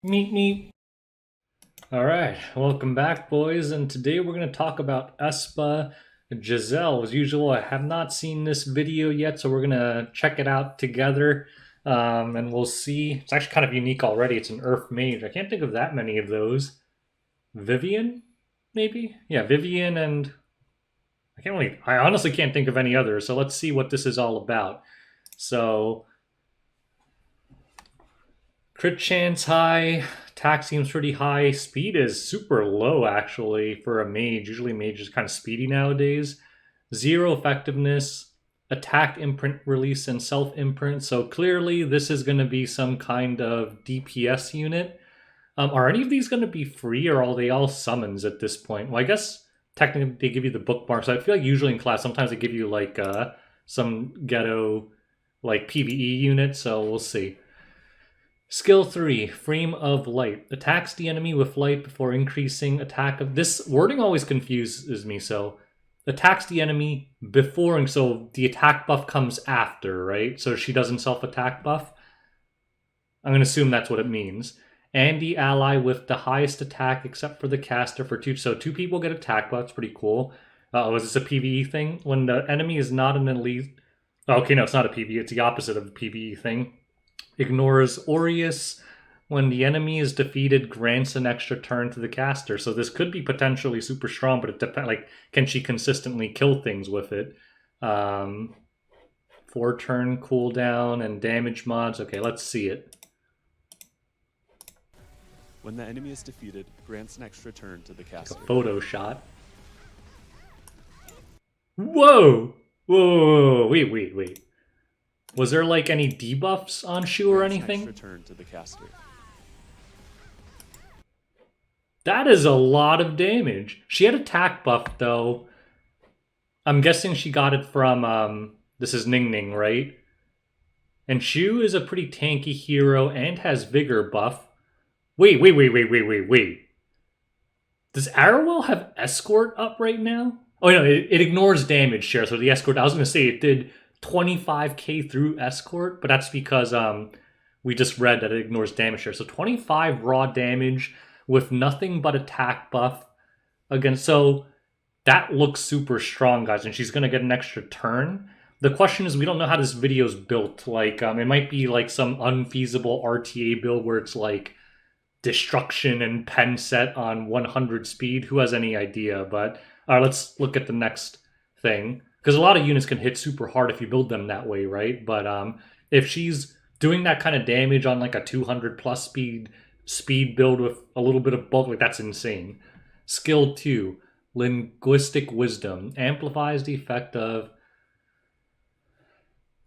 Meet me. All right, welcome back, boys. And today we're going to talk about AESPA Giselle. As usual, I have not seen this video yet, so we're going to check it out together. And we'll see. It's actually kind of unique already. It's an Earth mage. I can't think of that many of those. Vivian, maybe? Yeah, Vivian, and I honestly can't think of any others. So let's see what this is all about. So crit chance high, attack seems pretty high. Speed is super low actually for a mage. Usually mage is kind of speedy nowadays. Zero effectiveness, attack imprint release, and self imprint. So clearly this is going to be some kind of DPS unit. Are any of these going to be free, or are they all summons at this point? Well, I guess technically they give you the bookmarks. I feel like usually in class sometimes they give you like some ghetto like PvE unit. So we'll see. Skill 3, Frame of Light. Attacks the enemy with light before increasing attack of... This wording always confuses me, so... Attacks the enemy before, and so the attack buff comes after, right? So she doesn't self-attack buff? I'm going to assume that's what it means. And the ally with the highest attack except for the caster for 2. So 2 people get attack buffs, pretty cool. Was this a PvE thing? When the enemy is not an elite... Okay, no, it's not a PvE. It's the opposite of the PvE thing. Ignores Aureus. When the enemy is defeated, grants an extra turn to the caster. So this could be potentially super strong, but it depends. Like, can she consistently kill things with it? 4-turn cooldown and damage mods. Okay, let's see it. When the enemy is defeated, grants an extra turn to the caster. Like a photo shot. Whoa! Whoa! Wait. Was there like any debuffs on Shu or anything? Return to the caster. That is a lot of damage. She had attack buff though. I'm guessing she got it from this is Ning Ning, right? And Shu is a pretty tanky hero and has vigor buff. Wait. Does Arrowell have escort up right now? Oh no, it ignores damage share. So the escort, I was gonna say it did 25k through escort, but that's because we just read that it ignores damage share. So 25 raw damage with nothing but attack buff against. So that looks super strong, guys, and she's gonna get an extra turn. The question is, we don't know how this video is built. Like, it might be like some unfeasible RTA build where it's like destruction and pen set on 100 speed. Who has any idea? But let's look at the next thing. Because a lot of units can hit super hard if you build them that way, right? But if she's doing that kind of damage on like a 200 plus speed build with a little bit of bulk, like that's insane. Skill 2, Linguistic Wisdom. Amplifies the effect of...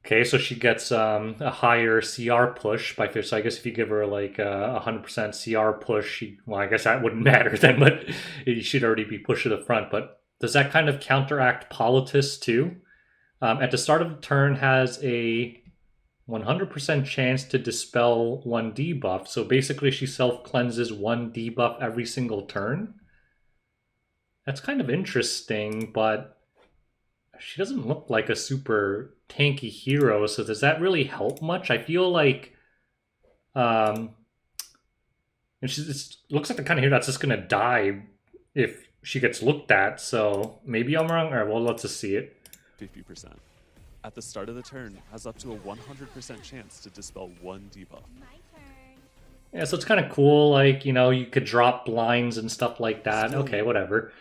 Okay, so she gets a higher CR push by 50. So I guess if you give her like a 100% CR push, well, I guess that wouldn't matter then, but you should already be pushed to the front. But does that kind of counteract Politis too? At the start of the turn has a 100% chance to dispel 1 debuff. So basically she self-cleanses 1 debuff every single turn. That's kind of interesting, but she doesn't look like a super tanky hero, so does that really help much? I feel like and it looks like the kind of hero that's just gonna die if she gets looked at, so maybe I'm wrong. Alright, well, let's just see it. 50%. At the start of the turn, has up to a 100% chance to dispel 1 debuff. Yeah, so it's kind of cool, like, you know, you could drop blinds and stuff like that. Okay, whatever.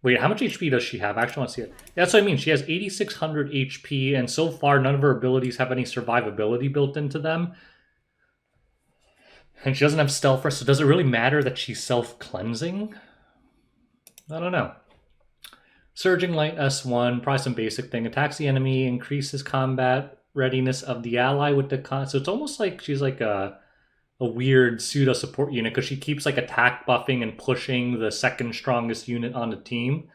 Wait, how much HP does she have? I actually want to see it. Yeah, that's what I mean. She has 8,600 HP, and so far none of her abilities have any survivability built into them. And she doesn't have stealth first, so does it really matter that she's self-cleansing? I don't know. Surging Light S1, probably some basic thing. Attacks the enemy, increases combat readiness of the ally with the con. So it's almost like she's like a weird pseudo support unit because she keeps like attack buffing and pushing the second strongest unit on the team.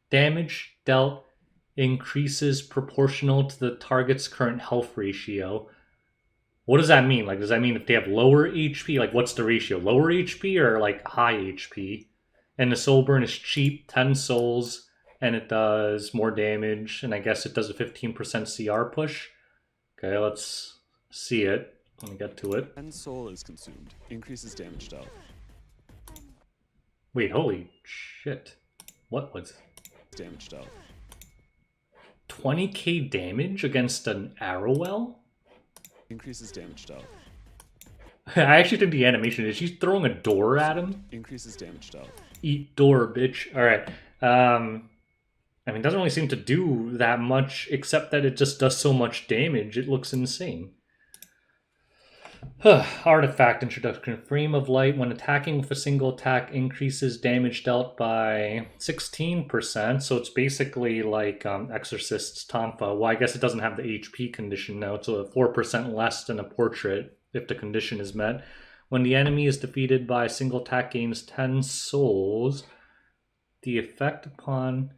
Damage dealt increases proportional to the target's current health ratio. What does that mean? Like, does that mean if they have lower HP, like what's the ratio? Lower HP or like high HP? And the soul burn is cheap, 10 souls, and it does more damage, and I guess it does a 15% CR push. Okay, let's see it. Let me get to it. 10 soul is consumed. Increases damage dealt. Wait, holy shit. What was Damage dealt. 20k damage against an arrow well? Increases damage dealt. I actually think the animation is she's throwing a door at him. Increases damage dealt. Eat door, bitch. Alright. I mean, it doesn't really seem to do that much, except that it just does so much damage. It looks insane. Artifact introduction. Frame of light. When attacking with a single attack, increases damage dealt by 16%. So it's basically like Exorcist's Tonfa. Well, I guess it doesn't have the HP condition now. It's a 4% less than a portrait if the condition is met. When the enemy is defeated by a single attack, gains 10 souls. The effect upon...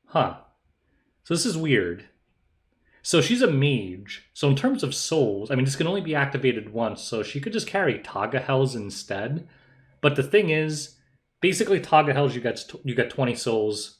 Huh. So this is weird. So she's a mage. So in terms of souls, I mean, this can only be activated once, so she could just carry Tagahells instead. But the thing is, basically Tagahells, you get 20 souls,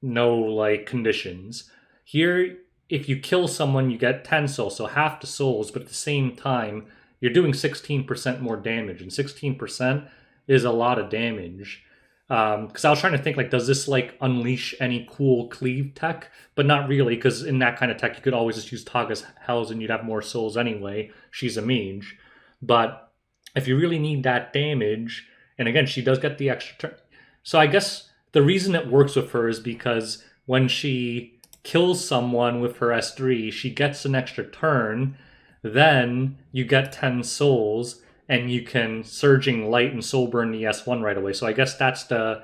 no like conditions. Here, if you kill someone, you get 10 souls, so half the souls, but at the same time, you're doing 16% more damage, and 16% is a lot of damage. Because I was trying to think, like, does this, like, unleash any cool cleave tech? But not really, because in that kind of tech, you could always just use Taga's Hells and you'd have more souls anyway. She's a mage. But if you really need that damage, and again, she does get the extra turn. So I guess the reason it works with her is because when she kills someone with her S3, she gets an extra turn, then you get 10 souls, and you can Surging Light and Soul Burn the S1 right away. So I guess that's the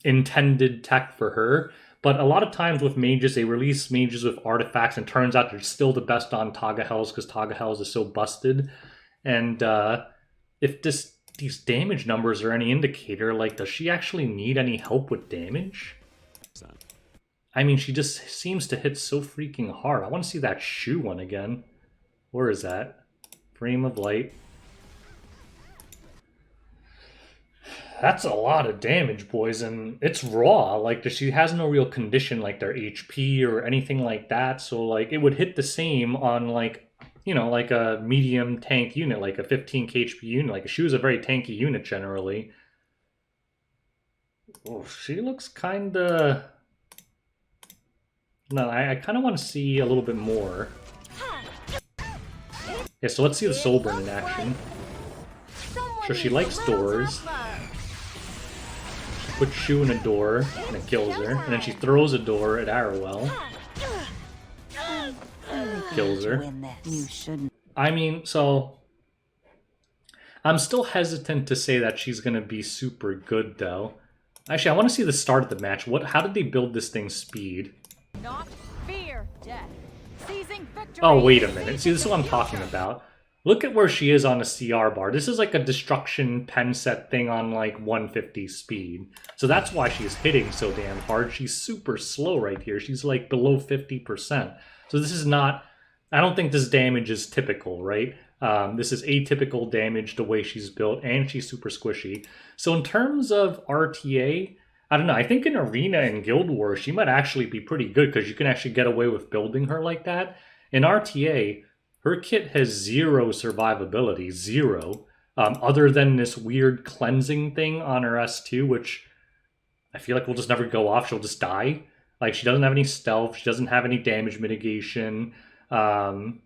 intended tech for her. But a lot of times with mages, they release mages with artifacts, and turns out they're still the best on Tagahells because Tagahells is so busted. And if these damage numbers are any indicator, like, does she actually need any help with damage? I mean, she just seems to hit so freaking hard. I want to see that shoe one again. Where is that? Frame of Light. That's a lot of damage, boys, and it's raw. Like, she has no real condition like their HP or anything like that, so, like, it would hit the same on, like, you know, like a medium tank unit, like a 15k HP unit. Like, a shoe is a very tanky unit generally. Oh, she looks kinda... No, I kind of want to see a little bit more. Yeah, so let's see the Soul Burn in action. So she likes doors. Puts Shu in a door, and it kills her. And then she throws a door at Arrowell. Kills her. I mean, so... I'm still hesitant to say that she's going to be super good, though. Actually, I want to see the start of the match. How did they build this thing's speed? Not fear death. Seizing victory. Oh, wait a minute. See, this is what I'm talking about. Look at where she is on a CR bar. This is like a destruction pen set thing on like 150 speed. So that's why she's hitting so damn hard. She's super slow right here. She's like below 50%. So this is not... I don't think this damage is typical, right? This is atypical damage the way she's built, and she's super squishy. So in terms of RTA, I don't know. I think in Arena and Guild Wars, she might actually be pretty good because you can actually get away with building her like that. In RTA... her kit has 0 survivability, 0, other than this weird cleansing thing on her S2, which I feel like will just never go off. She'll just die. Like, she doesn't have any stealth. She doesn't have any damage mitigation. The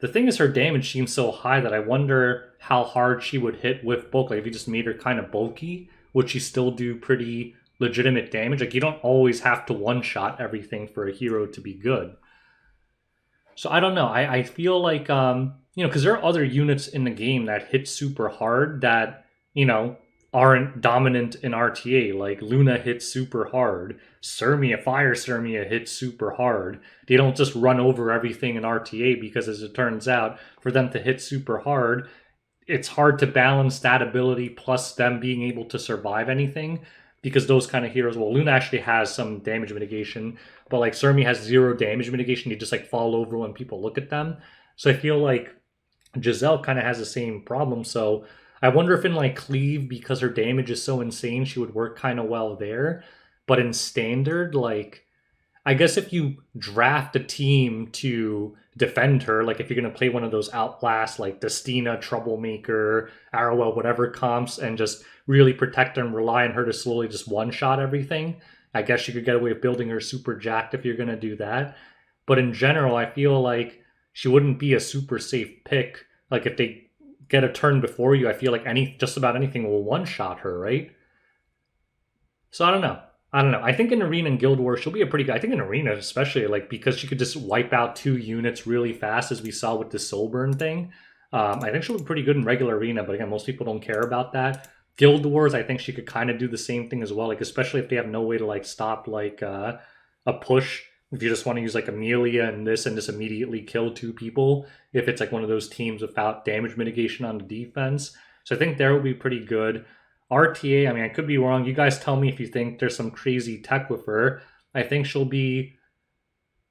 thing is, her damage seems so high that I wonder how hard she would hit with bulk. Like, if you just made her kind of bulky, would she still do pretty legitimate damage? Like, you don't always have to one-shot everything for a hero to be good. So I don't know. I feel like, you know, because there are other units in the game that hit super hard that, you know, aren't dominant in RTA. Like Luna hits super hard. Sirmia, Fire Sirmia hits super hard. They don't just run over everything in RTA because, as it turns out, for them to hit super hard, it's hard to balance that ability plus them being able to survive anything. Because those kind of heroes, well, Luna actually has some damage mitigation, but like Sirmia has 0 damage mitigation. They just like fall over when people look at them. So I feel like Giselle kind of has the same problem. So I wonder if in like Cleave, because her damage is so insane, she would work kind of well there. But in Standard, like, I guess if you draft a team to defend her, like if you're going to play one of those Outlast, like Destina, Troublemaker, Arrowell, whatever comps, and just really protect her and rely on her to slowly just one-shot everything, I guess you could get away with building her super jacked if you're going to do that. But in general, I feel like she wouldn't be a super safe pick. Like if they get a turn before you, I feel like just about anything will one-shot her, right? So I don't know. I think in Arena and Guild Wars, she'll be a pretty good. I think in Arena, especially, like, because she could just wipe out 2 units really fast, as we saw with the Soul Burn thing. I think she'll be pretty good in regular Arena, but again, most people don't care about that. Guild Wars, I think she could kind of do the same thing as well, like, especially if they have no way to, like, stop, like, a push. If you just want to use, like, Amelia and just immediately kill 2 people, if it's, like, one of those teams without damage mitigation on the defense. So I think there will be pretty good. RTA, I mean, I could be wrong. You guys tell me if you think there's some crazy tech with her. I think she'll be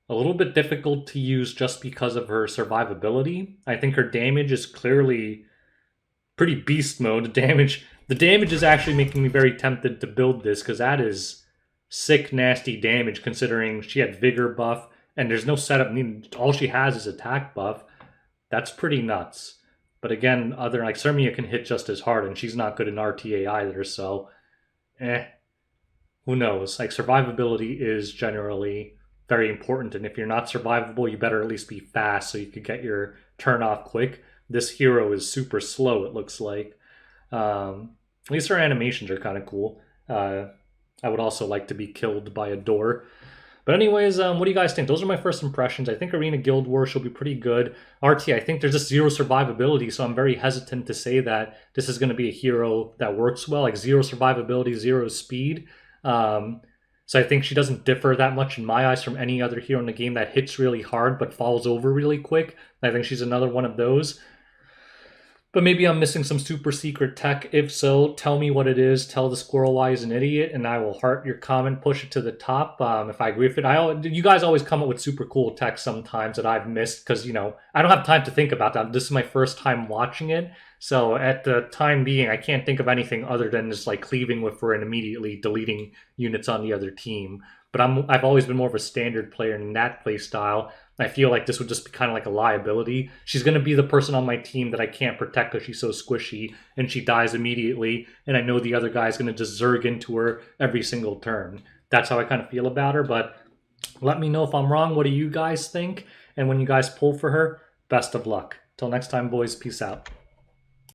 a little bit difficult to use just because of her survivability. I think her damage is clearly pretty beast mode. The damage is actually making me very tempted to build this, because that is sick, nasty damage considering she had vigor buff and there's no setup needed. All she has is attack buff. That's pretty nuts. But again, other like Sermia can hit just as hard, and she's not good in RTA either, so who knows? Like, survivability is generally very important, and if you're not survivable, you better at least be fast so you could get your turn off quick. This hero is super slow, it looks like. At least her animations are kind of cool. I would also like to be killed by a door. But anyways, what do you guys think? Those are my first impressions. I think Arena Guild Wars will be pretty good. RT, I think there's just 0 survivability, so I'm very hesitant to say that this is going to be a hero that works well. Like 0 survivability, 0 speed. So I think she doesn't differ that much in my eyes from any other hero in the game that hits really hard but falls over really quick. I think she's another one of those. But maybe I'm missing some super secret tech. If so, tell me what it is. Tell the squirrel why he's an idiot, and I will heart your comment, push it to the top. If I agree with it, you guys always come up with super cool tech sometimes that I've missed because, I don't have time to think about that. This is my first time watching it. So at the time being, I can't think of anything other than just like cleaving with her and immediately deleting units on the other team. But I've always been more of a standard player in that play style. I feel like this would just be kind of like a liability. She's going to be the person on my team that I can't protect because she's so squishy and she dies immediately. And I know the other guy's going to just zerg into her every single turn. That's how I kind of feel about her. But let me know if I'm wrong. What do you guys think? And when you guys pull for her, best of luck. Till next time, boys. Peace out.